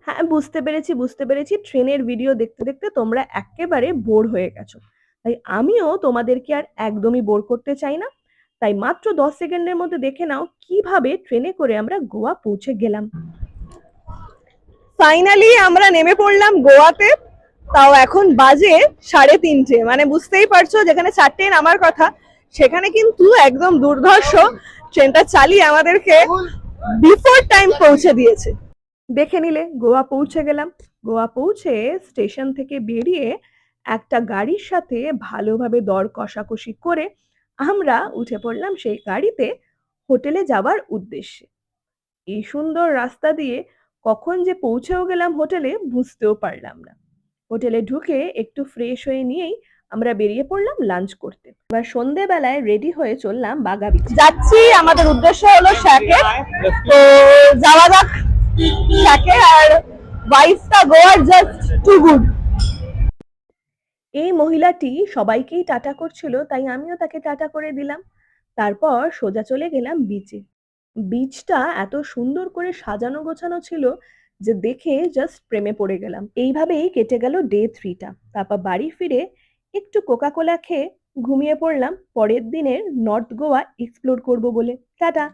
হ্যাঁ, বুঝতে পেরেছি। ট্রেনের ভিডিও দেখতে, দেখতে তোমরা এক্কেবারে বোর হয়ে গেছো। তাই আমিও তোমাদেরকে আর একদমই বোর করতে চাই না। তাই মাত্র ১০ সেকেন্ডের মধ্যে দেখে নাও কিভাবে ট্রেনে করে আমরা গোয়া পৌঁছে গেলাম। ফাইনালি আমরা নেমে পড়লাম গোয়াতে। তাও এখন বাজে ৩:৩০, মানে বুঝতেই পারছো যেখানে ৪টেয় নামার কথা সেখানে কিন্তু একদম দুর্ধর্ষ ট্রেনটা চালিয়ে আমাদেরকে বিফোর টাইম পৌঁছে দিয়েছে। দেখে নিলে গোয়া পৌঁছে গেলাম। গোয়া পৌঁছে স্টেশন থেকে বেরিয়ে একটা গাড়ির সাথে ভালোভাবে দর কষাকষি করে আমরা উঠে পড়লাম সেই গাড়িতে হোটেলে যাওয়ার উদ্দেশ্যে। এই সুন্দর রাস্তা দিয়ে কখন যে পৌঁছেও গেলাম হোটেলে বুঝতেও পারলাম না। হোটেলে ঢুকে একটু ফ্রেশ হয়ে নিয়েই আমরা বেরিয়ে পড়লাম লাঞ্চ করতে। এবার সন্ধেবেলায় রেডি হয়ে চললাম বাগা বিচ যাচ্ছি। আমাদের উদ্দেশ্য হলো শ্যাকে। তো যাওয়া যাক শ্যাকে। আর ভাইবটা গোয়ার জাস্ট টু গুড। এই মহিলাটি সবাইকেই টাটা করছিল, তাই আমিও তাকে টাটা করে দিলাম। তারপর সোজা চলে গেলাম বিচে। বিচটা এত সুন্দর করে সাজানো গোছানো ছিল যে দেখে জাস্ট প্রেমে পড়ে গেলাম। এইভাবেই কেটে গেল ডে 3টা। তারপর বাড়ি ফিরে একটু কোকা কোলা খেয়ে ঘুমিয়ে পড়লাম পরের দিনের নর্থ গোয়া এক্সপ্লোর করব বলে। টাটা।